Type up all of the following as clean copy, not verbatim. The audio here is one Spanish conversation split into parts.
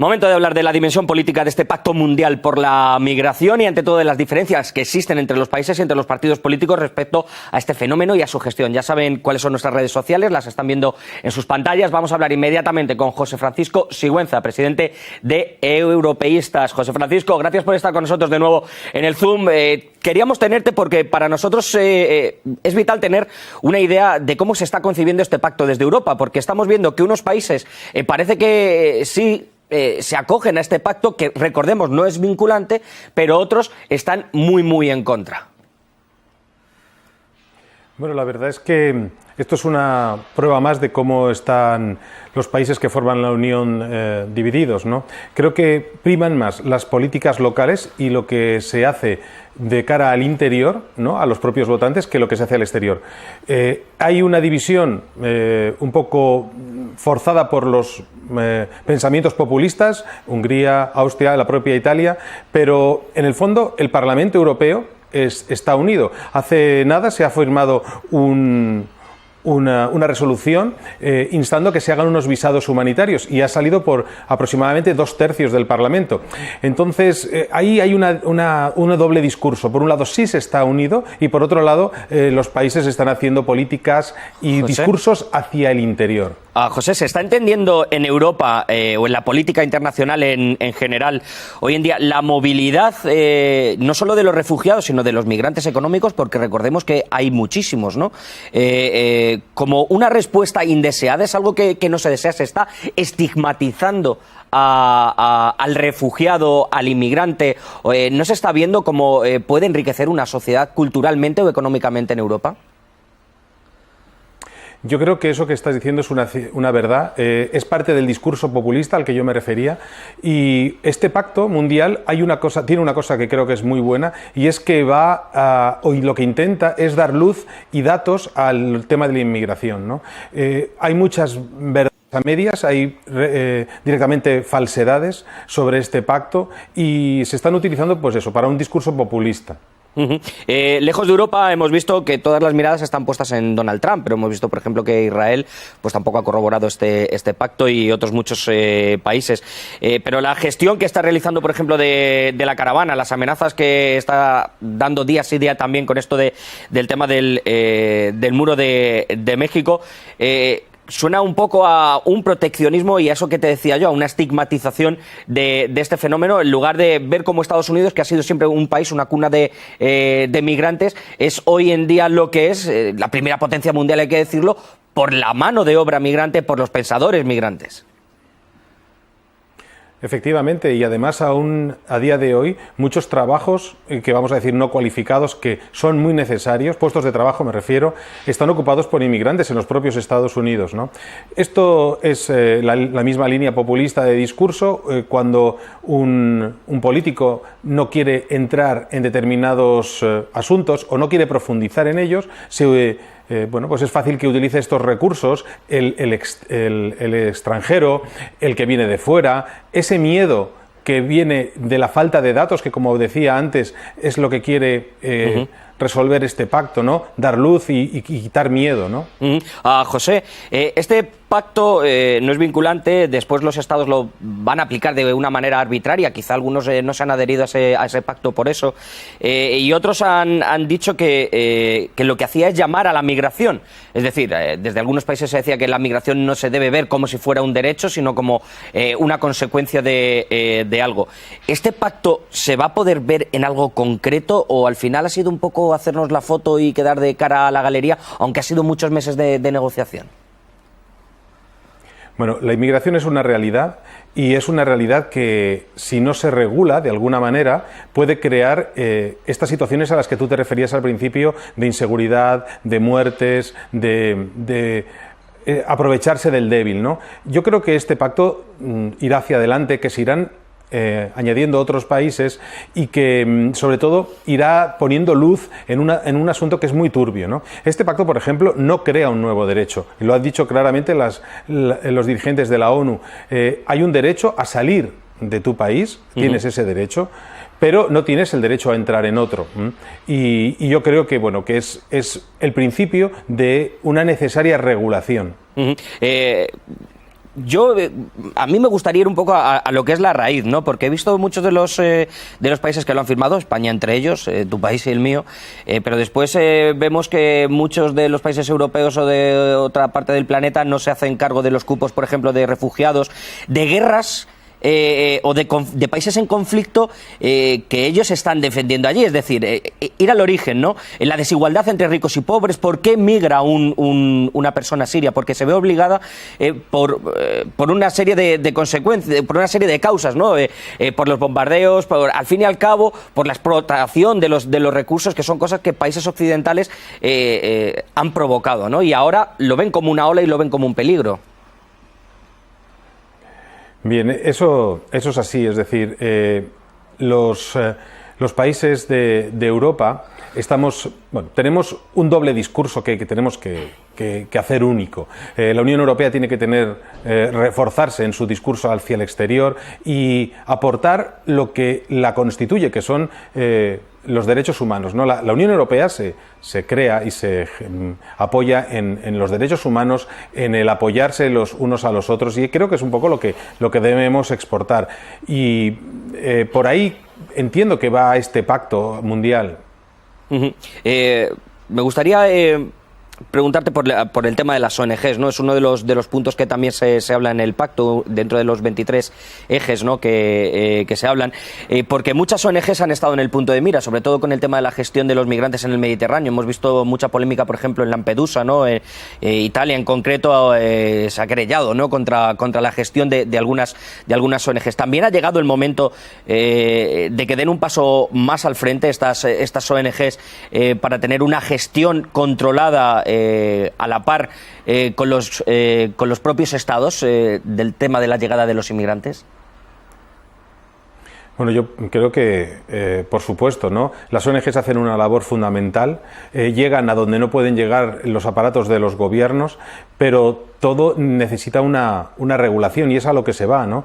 Momento de hablar de la dimensión política de este pacto mundial por la migración y ante todo de las diferencias que existen entre los países y entre los partidos políticos respecto a este fenómeno y a su gestión. Ya saben cuáles son nuestras redes sociales, las están viendo en sus pantallas. Vamos a hablar inmediatamente con José Francisco Sigüenza, presidente de Europeístas. José Francisco, gracias por estar con nosotros de nuevo en el Zoom. Queríamos tenerte porque para nosotros es vital tener una idea de cómo se está concibiendo este pacto desde Europa, porque estamos viendo que unos países parece que sí se acogen a este pacto, que recordemos no es vinculante, pero otros están muy en contra. Bueno, la verdad es que esto es una prueba más de cómo están los países que forman la Unión divididos, ¿no? Creo que priman más las políticas locales y lo que se hace de cara al interior, ¿no?, a los propios votantes, que lo que se hace al exterior. Hay una división un poco forzada por los pensamientos populistas, Hungría, Austria, la propia Italia, pero en el fondo el Parlamento Europeo está unido. Hace nada se ha firmado una resolución instando que se hagan unos visados humanitarios y ha salido por aproximadamente 2/3 del Parlamento. Entonces, ahí hay un doble discurso. Por un lado, sí se está unido y por otro lado, los países están haciendo políticas y discursos hacia el interior. José, ¿se está entendiendo en Europa o en la política internacional en general hoy en día la movilidad no solo de los refugiados, sino de los migrantes económicos? Porque recordemos que hay muchísimos, ¿no? Como una respuesta indeseada, es algo que no se desea, se está estigmatizando al refugiado, al inmigrante. ¿No se está viendo cómo puede enriquecer una sociedad culturalmente o económicamente en Europa? Yo creo que eso que estás diciendo es una verdad, es parte del discurso populista al que yo me refería, y este pacto mundial tiene una cosa que creo que es muy buena, y es que hoy lo que intenta es dar luz y datos al tema de la inmigración, ¿no? Hay muchas verdades a medias, hay directamente falsedades sobre este pacto y se están utilizando, pues eso, para un discurso populista. Lejos de Europa hemos visto que todas las miradas están puestas en Donald Trump, pero hemos visto, por ejemplo, que Israel pues tampoco ha corroborado este pacto y otros muchos países. Pero la gestión que está realizando, por ejemplo, de la caravana, las amenazas que está dando día sí día también con esto del tema del muro de México, suena un poco a un proteccionismo y a eso que te decía yo, a una estigmatización de este fenómeno, en lugar de ver cómo Estados Unidos, que ha sido siempre un país, una cuna de migrantes, es hoy en día lo que es la primera potencia mundial, hay que decirlo, por la mano de obra migrante, por los pensadores migrantes. Efectivamente, y además aún a día de hoy muchos trabajos que vamos a decir no cualificados, que son muy necesarios, puestos de trabajo me refiero, están ocupados por inmigrantes en los propios Estados Unidos, ¿no? Esto es la misma línea populista de discurso. Cuando un político no quiere entrar en determinados asuntos o no quiere profundizar en ellos, pues es fácil que utilice estos recursos el extranjero, el que viene de fuera, ese miedo que viene de la falta de datos, que como decía antes es lo que quiere resolver este pacto, ¿no? Dar luz y quitar miedo, ¿no? José, este pacto no es vinculante, después los estados lo van a aplicar de una manera arbitraria, quizá algunos no se han adherido a ese pacto por eso, y otros han dicho que lo que hacía es llamar a la migración, es decir, desde algunos países se decía que la migración no se debe ver como si fuera un derecho, sino como una consecuencia de algo. ¿Este pacto se va a poder ver en algo concreto o al final ha sido un poco hacernos la foto y quedar de cara a la galería, aunque ha sido muchos meses de negociación? Bueno, la inmigración es una realidad y es una realidad que, si no se regula de alguna manera, puede crear estas situaciones a las que tú te referías al principio, de inseguridad, de muertes, de aprovecharse del débil, ¿no? Yo creo que este pacto irá hacia adelante, que se irán añadiendo otros países y que sobre todo irá poniendo luz en un asunto que es muy turbio, ¿no? Este pacto, por ejemplo, no crea un nuevo derecho, y lo han dicho claramente los dirigentes de la ONU. Hay un derecho a salir de tu país, tienes ese derecho, pero no tienes el derecho a entrar en otro. Y yo creo que, bueno, que es el principio de una necesaria regulación. a mí me gustaría ir un poco a lo que es la raíz, ¿no? Porque he visto muchos de los países que lo han firmado, España entre ellos, tu país y el mío, pero después vemos que muchos de los países europeos o de otra parte del planeta no se hacen cargo de los cupos, por ejemplo, de refugiados, de guerras. O de países en conflicto que ellos están defendiendo allí, es decir, ir al origen, ¿no? La desigualdad entre ricos y pobres. ¿Por qué migra una persona siria? Porque se ve obligada por una serie de consecuencias, por una serie de causas, ¿no? Por los bombardeos, al fin y al cabo, por la explotación de los recursos, que son cosas que países occidentales han provocado, ¿no? Y ahora lo ven como una ola y lo ven como un peligro. Bien, eso es así, es decir, los países de Europa tenemos un doble discurso que tenemos que hacer único. La Unión Europea tiene que reforzarse en su discurso hacia el exterior y aportar lo que la constituye, que son los derechos humanos, ¿no? La Unión Europea se crea y se apoya en los derechos humanos, en el apoyarse los unos a los otros, y creo que es un poco lo que debemos exportar. Y por ahí entiendo que va este pacto mundial. Me gustaría preguntarte por el tema de las ONGs, ¿no? Es uno de los puntos que también se habla en el pacto, dentro de los 23 ejes, ¿no? que se hablan, porque muchas ONGs han estado en el punto de mira, sobre todo con el tema de la gestión de los migrantes en el Mediterráneo. Hemos visto mucha polémica, por ejemplo, en Lampedusa, ¿no? Italia en concreto se ha querellado, ¿no? contra la gestión de algunas ONGs. También ha llegado el momento de que den un paso más al frente estas ONGs para tener una gestión controlada a la par con los propios estados del tema de la llegada de los inmigrantes. Bueno, yo creo que, por supuesto, ¿no? Las ONGs hacen una labor fundamental, llegan a donde no pueden llegar los aparatos de los gobiernos, pero todo necesita una regulación, y es a lo que se va, ¿no?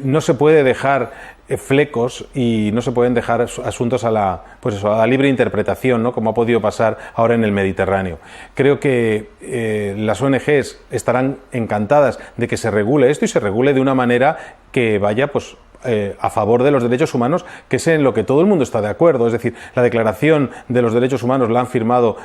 No se puede dejar flecos y no se pueden dejar asuntos a la libre interpretación, ¿no? Como ha podido pasar ahora en el Mediterráneo. Creo que las ONGs estarán encantadas de que se regule esto, y se regule de una manera que vaya, pues, a favor de los derechos humanos, que es en lo que todo el mundo está de acuerdo. Es decir, la Declaración de los Derechos Humanos la han firmado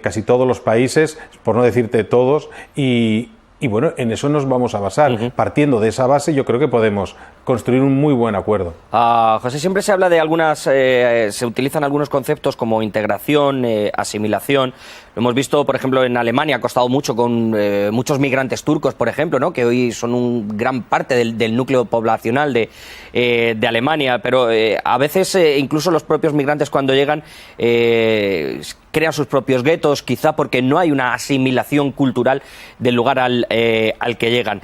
casi todos los países, por no decirte todos, y bueno, en eso nos vamos a basar. Partiendo de esa base, yo creo que podemos construir un muy buen acuerdo. José, siempre se habla de se utilizan algunos conceptos como integración, asimilación. Lo hemos visto, por ejemplo, en Alemania, ha costado mucho con muchos migrantes turcos, por ejemplo, ¿no? Que hoy son un gran parte del núcleo poblacional de Alemania, pero a veces incluso los propios migrantes, cuando llegan, crean sus propios guetos, quizá porque no hay una asimilación cultural del lugar al que llegan.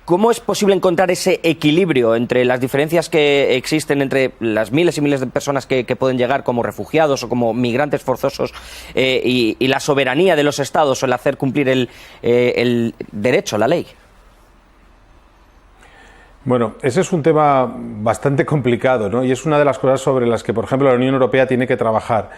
¿Cómo es posible encontrar ese equilibrio entre las diferencias que existen entre las miles y miles de personas que pueden llegar como refugiados o como migrantes forzosos y la soberanía de los estados o el hacer cumplir el derecho, la ley? Bueno, ese es un tema bastante complicado, ¿no? Y es una de las cosas sobre las que, por ejemplo, la Unión Europea tiene que trabajar.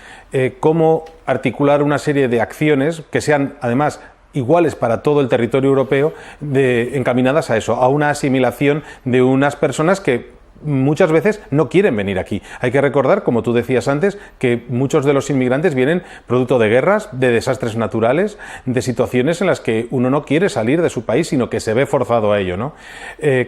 Cómo articular una serie de acciones que sean, además, iguales para todo el territorio europeo, encaminadas a eso, a una asimilación de unas personas que muchas veces no quieren venir aquí. Hay que recordar, como tú decías antes, que muchos de los inmigrantes vienen producto de guerras, de desastres naturales, de situaciones en las que uno no quiere salir de su país, sino que se ve forzado a ello, ¿no?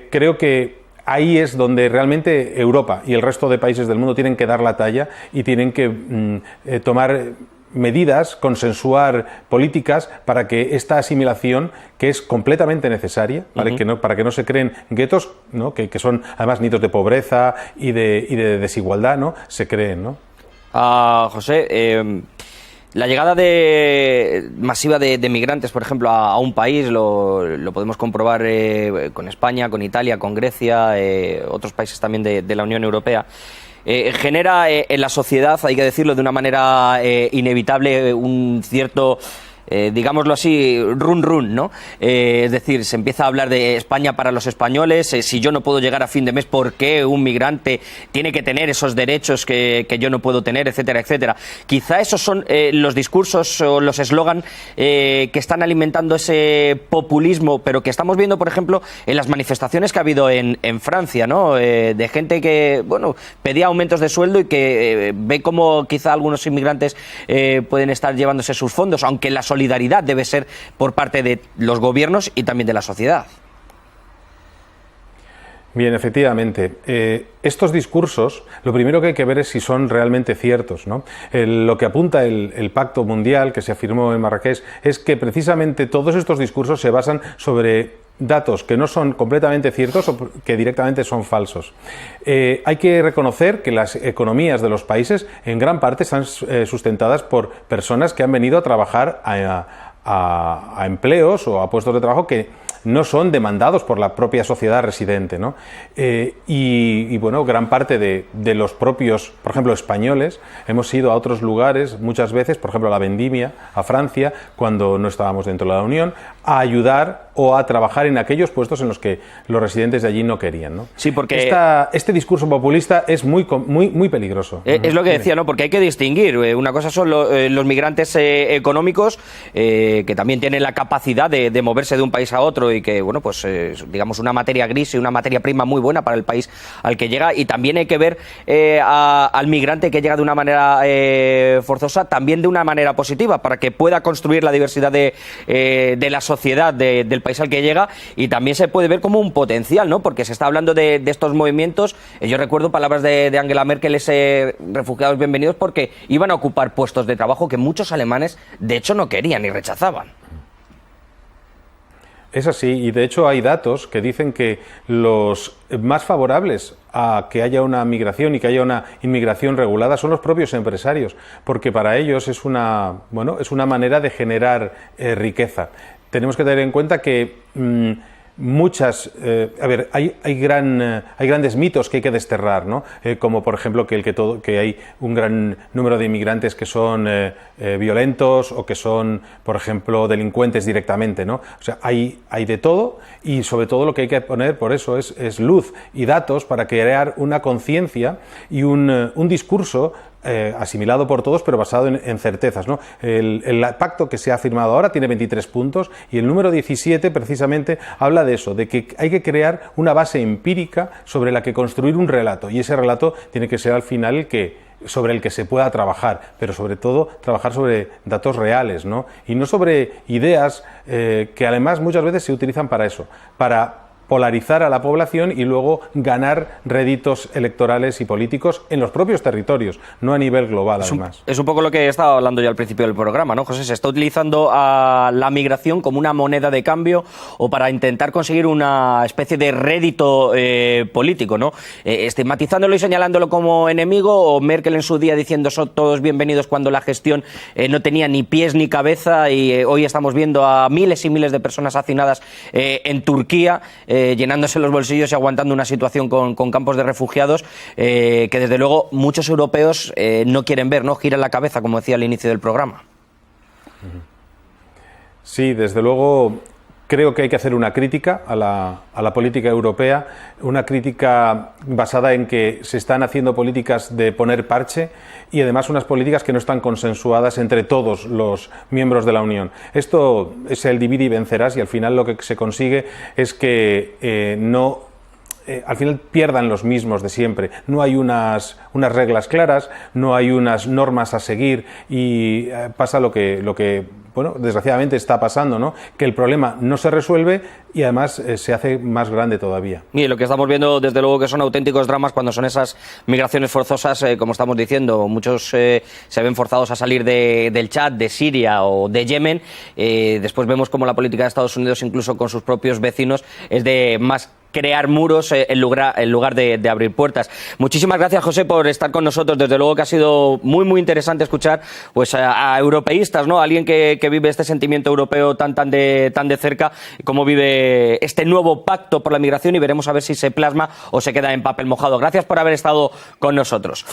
Creo que ahí es donde realmente Europa y el resto de países del mundo tienen que dar la talla y tienen que tomar medidas, consensuar políticas para que esta asimilación, que es completamente necesaria, ¿vale? Para que no se creen guetos, ¿no? que son además nidos de pobreza y de desigualdad, ¿no? Se creen, ¿no? José, la llegada masiva de migrantes, por ejemplo, a un país, lo podemos comprobar con España, con Italia, con Grecia, otros países también de la Unión Europea. Genera en la sociedad, hay que decirlo de una manera inevitable, un cierto digámoslo así, run run, ¿no? Es decir, se empieza a hablar de España para los españoles, si yo no puedo llegar a fin de mes, ¿por qué un migrante tiene que tener esos derechos que yo no puedo tener, etcétera, etcétera? Quizá esos son los discursos o los eslogan que están alimentando ese populismo, pero que estamos viendo, por ejemplo, en las manifestaciones que ha habido en Francia, ¿no? De gente que, bueno, pedía aumentos de sueldo y que ve cómo quizá algunos inmigrantes pueden estar llevándose sus fondos, aunque la solidaridad debe ser por parte de los gobiernos y también de la sociedad. Bien, efectivamente. Estos discursos, lo primero que hay que ver es si son realmente ciertos, ¿no? Lo que apunta el Pacto Mundial que se afirmó en Marrakech es que precisamente todos estos discursos se basan sobre datos que no son completamente ciertos o que directamente son falsos. Hay que reconocer que las economías de los países en gran parte están sustentadas por personas que han venido a trabajar a empleos o a puestos de trabajo que no son demandados por la propia sociedad residente, ¿no? Y bueno, gran parte de los propios, por ejemplo, españoles, hemos ido a otros lugares muchas veces, por ejemplo a la vendimia, a Francia, cuando no estábamos dentro de la Unión, a ayudar o a trabajar en aquellos puestos en los que los residentes de allí no querían, ¿no? Sí, porque este discurso populista es muy peligroso. Es lo que decía, ¿no? Porque hay que distinguir. Una cosa son los migrantes económicos, que también tienen la capacidad de moverse de un país a otro y que, bueno, pues digamos una materia gris y una materia prima muy buena para el país al que llega, y también hay que ver al migrante que llega de una manera forzosa, también de una manera positiva, para que pueda construir la diversidad de la sociedad del país al que llega, y también se puede ver como un potencial, ¿no? Porque se está hablando de estos movimientos. Yo recuerdo palabras de Angela Merkel, ese refugiados bienvenidos, porque iban a ocupar puestos de trabajo que muchos alemanes de hecho no querían y rechazaban. Es así, y de hecho hay datos que dicen que los más favorables a que haya una migración y que haya una inmigración regulada son los propios empresarios, porque para ellos es una manera de generar riqueza. Tenemos que tener en cuenta que hay grandes mitos que hay que desterrar, ¿no? Como por ejemplo que hay un gran número de inmigrantes que son violentos o que son, por ejemplo, delincuentes directamente, ¿no? O sea, hay de todo, y sobre todo lo que hay que poner por eso es luz y datos para crear una conciencia y un discurso asimilado por todos, pero basado en certezas, ¿no? El pacto que se ha firmado ahora tiene 23 puntos y el número 17 precisamente habla de eso, de que hay que crear una base empírica sobre la que construir un relato, y ese relato tiene que ser al final sobre el que se pueda trabajar, pero sobre todo trabajar sobre datos reales, ¿no? Y no sobre ideas que además muchas veces se utilizan para eso, para polarizar a la población y luego ganar réditos electorales y políticos en los propios territorios, no a nivel global, además. Es un poco lo que estaba hablando yo al principio del programa, ¿no, José? Se está utilizando a la migración como una moneda de cambio o para intentar conseguir una especie de rédito político, ¿no? Estigmatizándolo y señalándolo como enemigo, o Merkel en su día diciendo son todos bienvenidos cuando la gestión no tenía ni pies ni cabeza, y hoy estamos viendo a miles y miles de personas hacinadas en Turquía, llenándose los bolsillos y aguantando una situación con campos de refugiados que desde luego muchos europeos no quieren ver, ¿no? Giran la cabeza, como decía al inicio del programa. Sí, desde luego creo que hay que hacer una crítica a la política europea, una crítica basada en que se están haciendo políticas de poner parche y además unas políticas que no están consensuadas entre todos los miembros de la Unión. Esto es el divide y vencerás, y al final lo que se consigue es que al final pierdan los mismos de siempre. No hay unas reglas claras, no hay unas normas a seguir, y pasa lo que bueno, desgraciadamente está pasando, ¿no? Que el problema no se resuelve y además se hace más grande todavía. Y lo que estamos viendo, desde luego, que son auténticos dramas cuando son esas migraciones forzosas, como estamos diciendo. Muchos se ven forzados a salir del Chad, de Siria o de Yemen. Después vemos como la política de Estados Unidos, incluso con sus propios vecinos, es de más crear muros en lugar de abrir puertas. Muchísimas gracias, José, por estar con nosotros. Desde luego que ha sido muy, muy interesante escuchar pues a europeístas, ¿no? Alguien que vive este sentimiento europeo tan de cerca, cómo vive este nuevo pacto por la migración, y veremos a ver si se plasma o se queda en papel mojado. Gracias por haber estado con nosotros.